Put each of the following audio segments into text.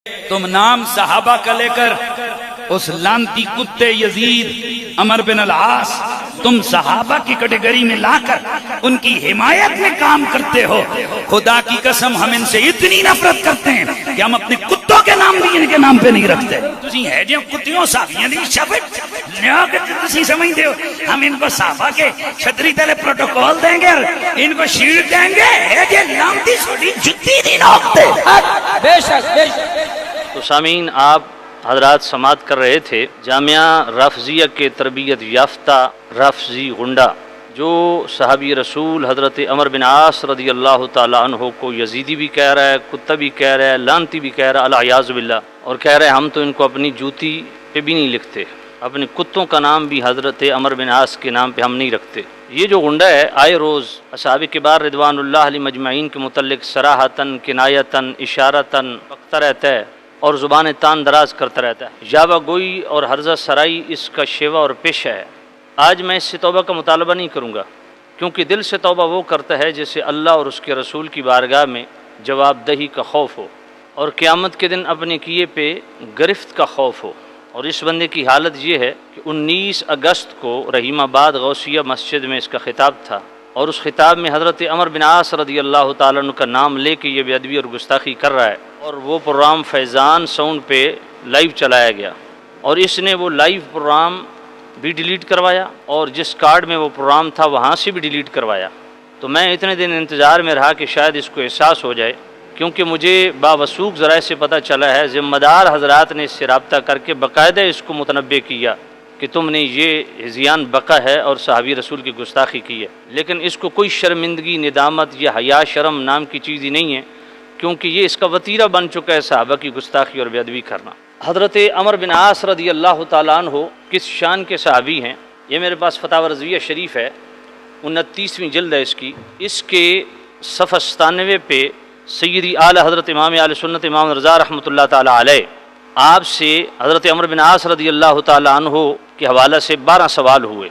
تم نام صحابہ کا لے کر اس لانتی کتے یزید عمر بن العاص تم صحابہ کی کیٹیگری میں لا کر ان کی حمایت میں کام کرتے ہو. خدا کی قسم ہم ان سے اتنی نفرت کرتے ہیں کہ ہم اپنے کتوں کے نام بھی ان کے نام پہ نہیں رکھتے. تسی ہے جو کتیوں صحابیاں دی شفت لیا کہ تسی سمجھتے ہو ہم ان کو صحابہ کے چھتری تلے پروٹوکول دیں گے اور ان کو شیلڈ دیں گے. ہے جو لانتی سوڑی جتی دی نوکتے. بے شک بے شک. تو سامعین، آپ حضرات سماعت کر رہے تھے جامعہ رافضیہ کے تربیت یافتہ رافضی غنڈہ جو صحابی رسول حضرت عمر بن عاص رضی اللہ تعالیٰ عنہ کو یزیدی بھی کہہ رہا ہے، کتا بھی کہہ رہا ہے، لانتی بھی کہہ رہا ہے العیاذ باللہ، اور کہہ رہے ہیں ہم تو ان کو اپنی جوتی پہ بھی نہیں لکھتے، اپنے کتوں کا نام بھی حضرت عمر بن عاص کے نام پہ ہم نہیں رکھتے. یہ جو غنڈہ ہے آئے روز اصحاب کبار رضوان اللہ علیہ مجمعین کے متعلق صراحتاً، کنایتاً، اشارتاً بکتا رہتا ہے اور زبان تان دراز کرتا رہتا ہے. یاوہ گوئی اور حرزہ سرائی اس کا شیوہ اور پیشہ ہے. آج میں اس سے توبہ کا مطالبہ نہیں کروں گا، کیونکہ دل سے توبہ وہ کرتا ہے جیسے اللہ اور اس کے رسول کی بارگاہ میں جواب دہی کا خوف ہو اور قیامت کے دن اپنے کیے پہ گرفت کا خوف ہو. اور اس بندے کی حالت یہ ہے کہ 19 اگست کو رحیم آباد غوثیہ مسجد میں اس کا خطاب تھا، اور اس خطاب میں حضرت عمر بن عاص رضی اللہ تعالیٰ عنہ کا نام لے کے یہ بے ادبی اور گستاخی کر رہا ہے. اور وہ پروگرام فیضان ساؤنڈ پہ لائیو چلایا گیا اور اس نے وہ لائیو پروگرام بھی ڈیلیٹ کروایا اور جس کارڈ میں وہ پروگرام تھا وہاں سے بھی ڈیلیٹ کروایا. تو میں اتنے دن انتظار میں رہا کہ شاید اس کو احساس ہو جائے، کیونکہ مجھے باوثوق ذرائع سے پتہ چلا ہے ذمہ دار حضرات نے اس سے رابطہ کر کے باقاعدہ اس کو متنبع کیا کہ تم نے یہ ہذیان بقا ہے اور صحابی رسول کی گستاخی کی ہے. لیکن اس کو کوئی شرمندگی، ندامت یا حیا شرم نام کی چیز ہی نہیں ہے، کیونکہ یہ اس کا وتیرہ بن چکا ہے صحابہ کی گستاخی اور بے ادبی کرنا. حضرت عمر بن عاص رضی اللہ تعالیٰ عنہ کس شان کے صحابی ہیں؟ یہ میرے پاس فتاوی رضویہ شریف ہے، 29ویں جلد ہے اس کی. اس کے صفحہ 97 پہ سیدی اعلیٰ حضرت امام اہل سنت امام رضا رحمۃ اللہ تعالیٰ علیہ آپ سے حضرت عمر بن عاص رضی اللہ تعالیٰ عنہ کے حوالہ سے 12 سوال ہوئے.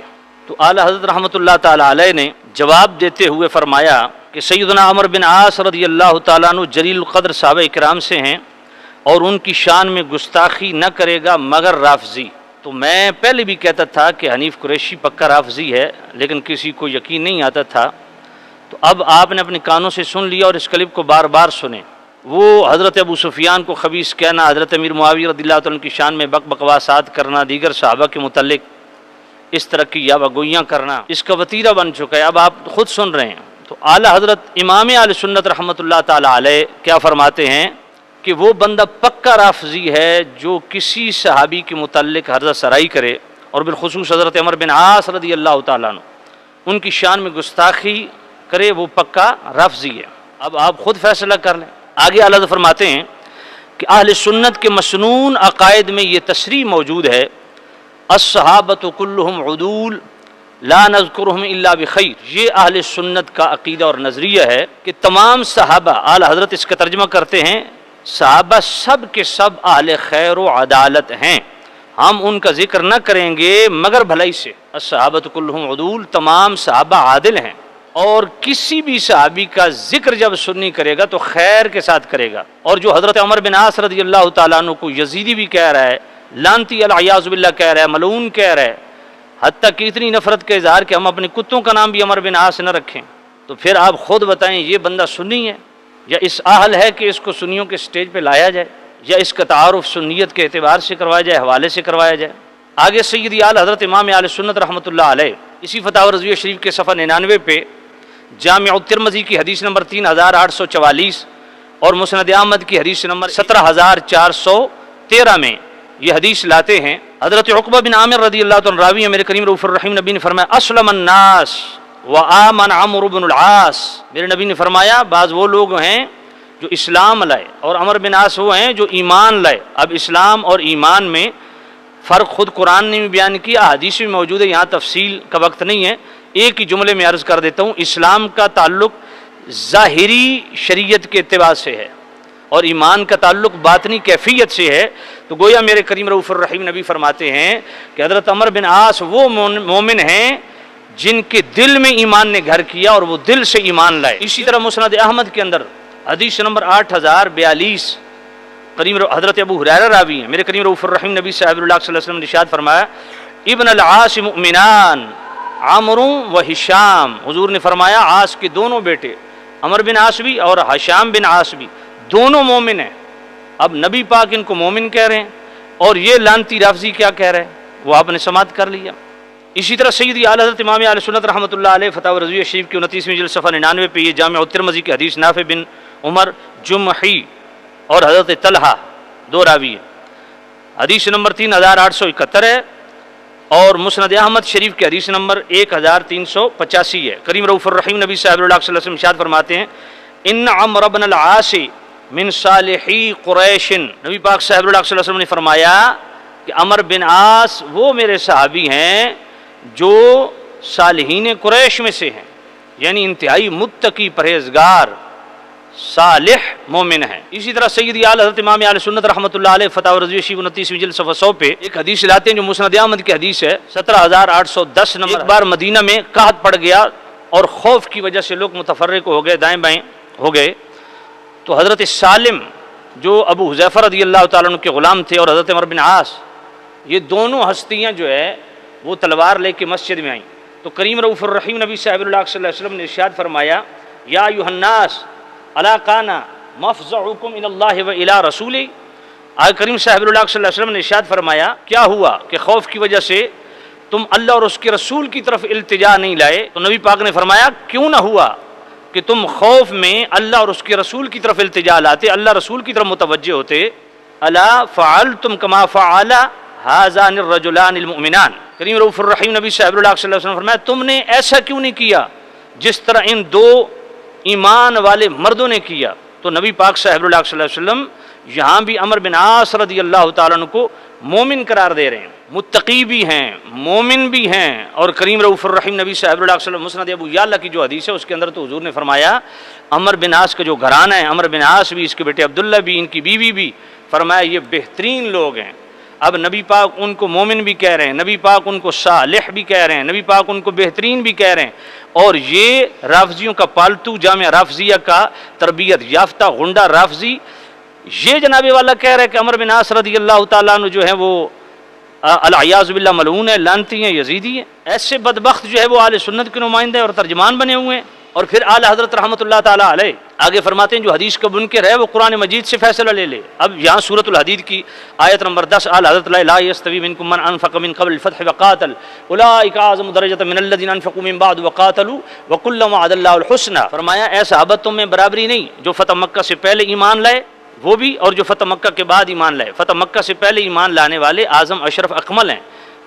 تو اعلیٰ حضرت رحمۃ اللہ تعالیٰ علیہ نے جواب دیتے ہوئے فرمایا کہ سیدنا عمر بن عاص رضی اللہ تعالیٰ عنہ جلیل القدر صحابہ کرام سے ہیں اور ان کی شان میں گستاخی نہ کرے گا مگر رافضی. تو میں پہلے بھی کہتا تھا کہ حنیف قریشی پکا رافضی ہے، لیکن کسی کو یقین نہیں آتا تھا. تو اب آپ نے اپنے کانوں سے سن لیا اور اس کلپ کو بار بار سنیں. وہ حضرت ابو سفیان کو خبیث کہنا، حضرت امیر معاویہ رضی اللہ عنہ کی شان میں بکواسات کرنا، دیگر صحابہ کے متعلق اس طرح کی یاوہ گوئیاں کرنا اس کا وتیرہ بن چکا ہے. اب آپ خود سن رہے ہیں. تو اعلیٰ حضرت امام اہل سنت رحمۃ اللہ تعالیٰ علیہ کیا فرماتے ہیں کہ وہ بندہ پکا رافضی ہے جو کسی صحابی کے متعلق حرزہ سرائی کرے اور بالخصوص حضرت عمر بن عاص رضی اللہ تعالیٰ عنہ ان کی شان میں گستاخی کرے، وہ پکا رافضی ہے. اب آپ خود فیصلہ کر لیں. آگے اعلیٰ حضرت فرماتے ہیں کہ اہل سنت کے مسنون عقائد میں یہ تصریح موجود ہے الصحابۃ کلہم عدول لا نذکرہم الا بخیر. یہ اہل سنت کا عقیدہ اور نظریہ ہے کہ تمام صحابہ، اعلیٰ حضرت اس کا ترجمہ کرتے ہیں، صحابہ سب کے سب اہل خیر و عدالت ہیں، ہم ان کا ذکر نہ کریں گے مگر بھلائی سے. الصحابۃ کلہم عدول، تمام صحابہ عادل ہیں، اور کسی بھی صحابی کا ذکر جب سنی کرے گا تو خیر کے ساتھ کرے گا. اور جو حضرت عمر بن عاص رضی اللہ تعالیٰ عنہ کو یزیدی بھی کہہ رہا ہے، لانتی العیاذ باللہ کہہ رہا ہے، ملعون کہہ رہا ہے، حتیٰ کہ اتنی نفرت کا اظہار کہ ہم اپنے کتوں کا نام بھی عمر بن عاص نہ رکھیں. تو پھر آپ خود بتائیں یہ بندہ سنی ہے یا اس اہل ہے کہ اس کو سنیوں کے سٹیج پہ لایا جائے، یا اس کا تعارف سنیت کے اعتبار سے کروایا جائے، حوالے سے کروایا جائے. آگے سیدی اعلیٰ حضرت امام اہل سنت رحمۃ اللہ علیہ اسی فتاوی رضویہ شریف کے صفحہ 99 پہ جامع الترمذی کی حدیث نمبر 3844 اور مسند احمد کی حدیث نمبر 17413 میں یہ حدیث لاتے ہیں. حضرت عقبہ بن عامر رضی اللہ عنہ راوی ہیں، میرے کریم رؤوف الرحیم نبی نے فرمایا اسلم الناس وآمن عمرو بن العاص. میرے نبی نے فرمایا بعض وہ لوگ ہیں جو اسلام لائے اور عمر بن عاص وہ ہیں جو ایمان لائے. اب اسلام اور ایمان میں فرق خود قرآن نے بھی بیان کیا، حدیث میں موجود ہے، یہاں تفصیل کا وقت نہیں ہے. ایک ہی جملے میں عرض کر دیتا ہوں، اسلام کا تعلق ظاہری شریعت کے اتباع سے ہے اور ایمان کا تعلق باطنی کیفیت سے ہے. تو گویا میرے کریم رؤوف الرحیم نبی فرماتے ہیں کہ حضرت عمر بن عاص وہ مومن ہیں جن کے دل میں ایمان نے گھر کیا اور وہ دل سے ایمان لائے. اسی طرح مسند احمد کے اندر حدیث نمبر 8042 حضرت ابو ہریرہ راوی ہیں، میرے کریم رؤوف الرحیم نبی صاحب اللہ صلی اللہ علیہ وسلم نے ارشاد فرمایا ابن العاص مؤمنان عمرو و ہشام، حضور نے فرمایا عاص کے دونوں بیٹے عمر بن عاص بھی اور ہشام بن عاص بھی دونوں مومن ہیں۔ اب نبی پاک ان کو مومن کہہ رہے ہیں اور یہ لانتی رافضی کیا کہہ رہے ہیں، وہ آپ نے سماعت کر لیا۔ اسی طرح سیدی اعلیٰ حضرت امام اہل سنت رحمۃ اللہ علیہ فتاوی رضویہ شریف کی 29ویں جلد صفحہ 99 پہ یہ جامع الترمذی کی حدیث نافع بن عمر جمحی اور حضرت طلحہ دو راوی ہیں، حدیث نمبر 3871 ہے، اور مسند احمد شریف کی حدیث نمبر 1385 ہے۔ کریم رؤوف الرحیم نبی صاحب اللہ صلی اللہ علیہ وسلم ارشاد فرماتے ہیں ان عمرو بن العاص من صالحی قریش، نبی پاک صاحب اللہ صلی اللہ علیہ وسلم نے فرمایا کہ عمر بن عاص وہ میرے صحابی ہیں جو صالحین قریش میں سے ہیں، یعنی انتہائی متقی پرہیزگار صالح مومن ہیں۔ اسی طرح سیدی اعلیٰ حضرت امام اہل سنت رحمۃ اللہ علیہ فتاوی رضویہ شریف 29ویں جلد صفحہ 100 پہ ایک حدیث لاتے ہیں جو مسند احمد کی حدیث ہے 17810 نمبر۔ ایک بار مدینہ میں قحط پڑ گیا اور خوف کی وجہ سے لوگ متفرق ہو گئے، دائیں بائیں ہو گئے، تو حضرت سالم جو ابو حذیفہ رضی اللہ تعالیٰ عنہ کے غلام تھے اور حضرت عمر بن عاص، یہ دونوں ہستیاں جو ہے وہ تلوار لے کے مسجد میں آئیں، تو کریم رؤوف الرحیم نبی صاحب اللہ صلی اللہ علیہ وسلم نے ارشاد فرمایا یا ایھا الناس الا کان مفزعکم الی اللہ و الی رسولہ، آقا کریم صاحب اللہ صلی اللہ علیہ وسلم نے ارشاد فرمایا کیا ہوا کہ خوف کی وجہ سے تم اللہ اور اس کے رسول کی طرف التجا نہیں لائے؟ تو نبی پاک نے فرمایا کیوں نہ ہوا کہ تم خوف میں اللہ اور اس کے رسول کی طرف التجا لاتے، اللہ رسول کی طرف متوجہ ہوتے، الا فعلتم کما فعل هذان الرجلان المؤمنان، کریم رؤوف الرحیم نبی صاحب اللہ صلی اللہ علیہ وسلم فرمایا تم نے ایسا کیوں نہیں کیا جس طرح ان دو ایمان والے مردوں نے کیا؟ تو نبی پاک صاحب اللہ صلی اللہ علیہ وسلم یہاں بھی عمر بن عاص رضی اللہ تعالیٰ عنہ کو مومن قرار دے رہے ہیں، متقی بھی ہیں، مومن بھی ہیں، اور کریم رؤوف الرحیم نبی صاحب اللہ علیہ وسلم مسند ابو یعلا کی جو حدیث ہے اس کے اندر تو حضور نے فرمایا عمر بن عاص کا جو گھرانہ ہے، عمر بن عاص بھی، اس کے بیٹے عبداللہ بھی، ان کی بیوی بھی، فرمایا یہ بہترین لوگ ہیں۔ اب نبی پاک ان کو مومن بھی کہہ رہے ہیں، نبی پاک ان کو صالح بھی کہہ رہے ہیں، نبی پاک ان کو بہترین بھی کہہ رہے ہیں، اور یہ رافضیوں کا پالتو جامعہ رافضیہ کا تربیت یافتہ غنڈہ رافضی یہ جناب والا کہہ رہے کہ عمر بن عاص رضی اللہ تعالیٰ عنہ جو ہے وہ العیاذ باللہ ملعون ہے، لعنتی ہیں، یزیدی ہیں۔ ایسے بدبخت جو ہے وہ اہل سنت کے نمائندے اور ترجمان بنے ہوئے ہیں۔ اور پھر اعلی حضرت رحمۃ اللہ تعالیٰ علیہ آگے فرماتے ہیں جو حدیث کا منکر ہے وہ قرآن مجید سے فیصلہ لے لے۔ اب یہاں سورۃ الحدید کی آیت نمبر 10 اعلی حضرت لا یستوی منکم من انفق من قبل الفتح وقاتل اولئک اعظم درجۃ من الذین انفقوا من بعد وقاتلوا وکلا وعد اللہ الحسنى، فرمایا اے صحابہ تم میں برابری نہیں، جو فتح مکہ سے پہلے ایمان لائے وہ بھی اور جو فتح مکہ کے بعد ایمان لائے۔ فتح مکہ سے پہلے ایمان لانے والے اعظم اشرف اکمل ہیں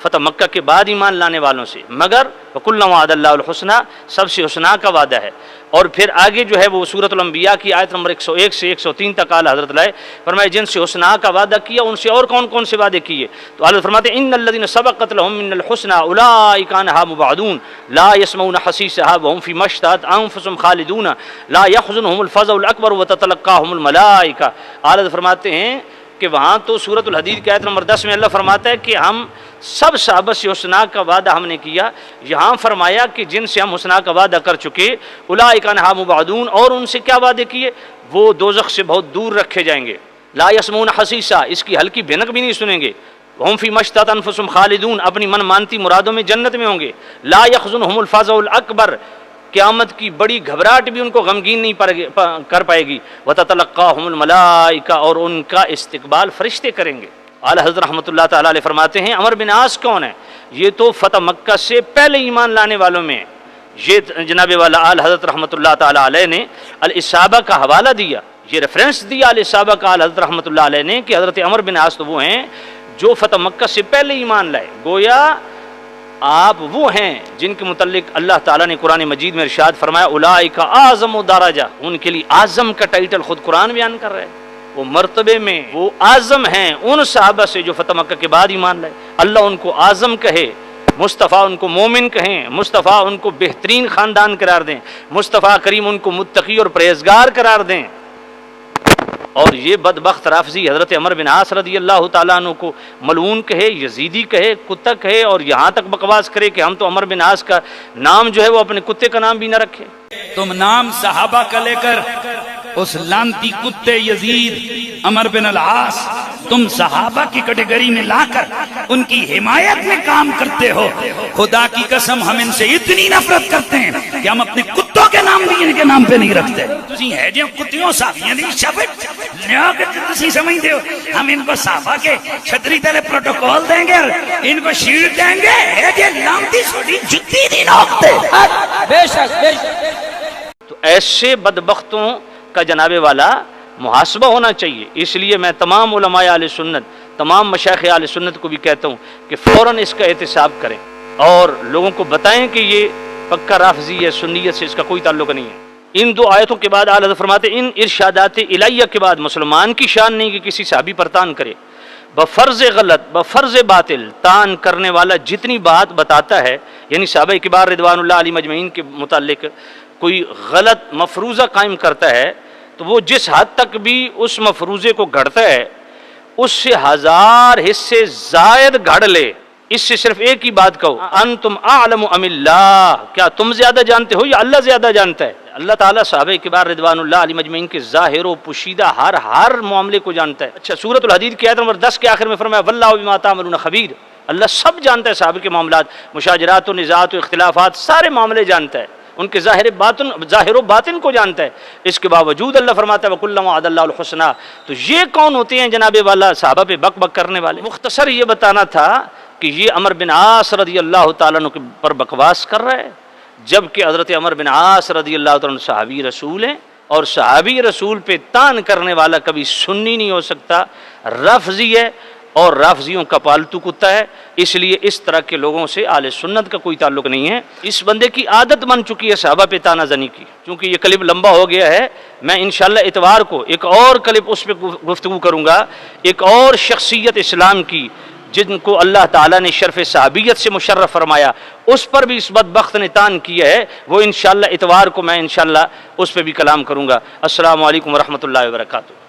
فتح مکہ کے بعد ایمان لانے والوں سے، مگر وَكُلًّا وَعَدَ اللَّهُ الْحُسْنَى سب سے حسنہ کا وعدہ ہے۔ اور پھر آگے جو ہے وہ سورۃ الانبیاء کی آیت نمبر 101 سے 103 تک اعلیٰ حضرت لائے فرمائے جن سے حسنہ کا وعدہ کیا ان سے اور کون کون سے وعدے کیے؟ تو اعلیٰ فرماتے ہیں ان الذین سبقت لهم من الحسنى اولئک عنها مبعدون لا يسمعون حسیسها وهم فیما اشتهت انفسهم خالدون لا يحزنهم الفزع الاکبر وتتلقاهم الملائکہ۔ اعلیٰ فرماتے ہیں کہ وہاں تو سورۃ الحدید کی آیت نمبر 10 میں اللہ فرماتا ہے کہ ہم سب صحابہ سے حسنہ کا وعدہ ہم نے کیا، یہاں فرمایا کہ جن سے ہم حسنہ کا وعدہ کر چکے اولئک عنہا مبعدون، اور ان سے کیا وعدے کیے؟ وہ دوزخ سے بہت دور رکھے جائیں گے۔ لا یسمعون حسیسا، اس کی ہلکی بھنک بھی نہیں سنیں گے۔ وہم فی مشتہت انفسہم خالدون، اپنی من مانتی مرادوں میں جنت میں ہوں گے۔ لا یحزنہم الفزع الاکبر، قیامت کی بڑی گھبراہٹ بھی ان کو غمگین نہیں کر پائے گی۔ وتتلقاہم الملائکہ، اور ان کا استقبال فرشتے کریں گے۔ اعلیٰ حضرت رحمۃ اللہ تعالیٰ علیہ فرماتے ہیں عمر بن عاص کون ہے؟ یہ تو فتح مکہ سے پہلے ایمان لانے والوں میں، یہ جناب والا اعلیٰ حضرت رحمۃ اللہ تعالیٰ علیہ نے الاصابہ کا حوالہ دیا، یہ ریفرنس دیا الاصابہ کا اعلیٰ حضرت رحمۃ اللہ علیہ نے کہ حضرت عمر بن عاص تو وہ ہیں جو فتح مکہ سے پہلے ایمان لائے، گویا آپ وہ ہیں جن کے متعلق اللہ تعالیٰ نے قرآن مجید میں ارشاد فرمایا اولئک اعظم درجہ، ان کے لیے اعظم کا ٹائٹل خود قرآن بیان کر رہے ہیں، وہ مرتبے میں وہ اعظم ہیں ان صحابہ سے جو فتح مکہ کے بعد ایمان لائے۔ اللہ ان کو اعظم کہے، مصطفیٰ ان کو مومن کہیں، مصطفیٰ ان کو بہترین خاندان قرار دیں، مصطفیٰ کریم ان کو متقی اور پرہیزگار قرار دیں۔ اور یہ بدبخت رافضی حضرت عمر بن عاص رضی اللہ تعالیٰ عنہ کو ملعون کہے، یزیدی کہے، کتا کہے، اور یہاں تک بکواس کرے کہ ہم تو عمر بن عاص کا نام جو ہے وہ اپنے کتے کا نام بھی نہ رکھے۔ تم نام صحابہ کا لے کر اس لانتی کتے یزید عمر بن العاص تم صحابہ کی کیٹیگری میں لا کر ان کی حمایت میں کام کرتے ہو. خدا کی قسم ہم ان سے اتنی نفرت کرتے ہیں کہ ہم اپنے کتوں کے نام بھی ان کے نام پہ نہیں رکھتے. تسی ہے جو کتیوں صحابیاں دی شبت لیا کہ تسی سمجھتے ہو ہم ان کو صحابہ کے چھتری تلے پروٹوکول دیں گے اور ان کو شیلڈ دیں گے. ہے جو لانتی چھوٹی جتی دی نوکتے. بے شک بے شک. تو ایسے بدبختوں کا جناب والا محاسبہ ہونا چاہیے. اس لیے میں تمام علماء اہل سنت، تمام مشائخ اہل سنت کو بھی کہتا ہوں کہ فوراً اس کا احتساب کریں اور لوگوں کو بتائیں کہ یہ پکا رافضی ہے، سنیت سے اس کا کوئی تعلق نہیں ہے. ان دو آیتوں کے بعد اعلیٰ حضرت فرماتے ہیں ان ارشادات الہیہ کے بعد مسلمان کی شان نہیں کہ کسی صحابی پر تان کرے. بفرض غلط بفرض باطل تان کرنے والا جتنی بات بتاتا ہے، یعنی صحابہ کبار رضوان اللہ علیہ مجمعین کے متعلق کوئی غلط مفروضہ قائم کرتا ہے تو وہ جس حد تک بھی اس مفروضے کو گھڑتا ہے اس سے 1000 حصے زائد گھڑ لے. اس سے صرف ایک ہی بات کہو انتم اعلم ام اللہ، کیا تم زیادہ جانتے ہو یا اللہ زیادہ جانتا ہے؟ اللہ تعالیٰ صحابہ کبار رضوان اللہ علیہ مجمعین کے ظاہر و پوشیدہ ہر معاملے کو جانتا ہے. اچھا، سورۃ الحدید کی آیت نمبر 10 کے آخر میں فرمایا واللہ بما تعملون خبیر. اللہ سب جانتا ہے، صحابہ کے معاملات، مشاجرات و نزاعات و اختلافات، سارے معاملے جانتا ہے، ان کے ظاہر و باطن کو جانتا ہے. اس کے باوجود اللہ فرماتا ہے وَكُلًّا وَعَدَ اللَّهُ الْحُسْنَى. تو یہ کون ہوتے ہیں جناب والا صحابہ پہ بک بک کرنے والے؟ مختصر یہ بتانا تھا کہ یہ عمر بن عاص رضی اللہ تعالیٰ عنہ پر بکواس کر رہا ہے، جبکہ حضرت عمر بن عاص رضی اللہ تعالیٰ عنہ صحابی رسول ہیں، اور صحابی رسول پہ تان کرنے والا کبھی سنی نہیں ہو سکتا، رافضی ہے اور رافضیوں کا پالتو کتا ہے. اس لیے اس طرح کے لوگوں سے اہل سنت کا کوئی تعلق نہیں ہے. اس بندے کی عادت بن چکی ہے صحابہ پہ تانا زنی کی. چونکہ یہ کلپ لمبا ہو گیا ہے، میں انشاءاللہ اتوار کو ایک اور کلپ اس پہ گفتگو کروں گا، ایک اور شخصیت اسلام کی جن کو اللہ تعالیٰ نے شرف صحابیت سے مشرف فرمایا، اس پر بھی اس بدبخت نے تان کیا ہے. وہ انشاءاللہ اتوار کو میں انشاءاللہ اس پہ بھی کلام کروں گا. السلام علیکم ورحمۃ اللہ وبرکاتہ.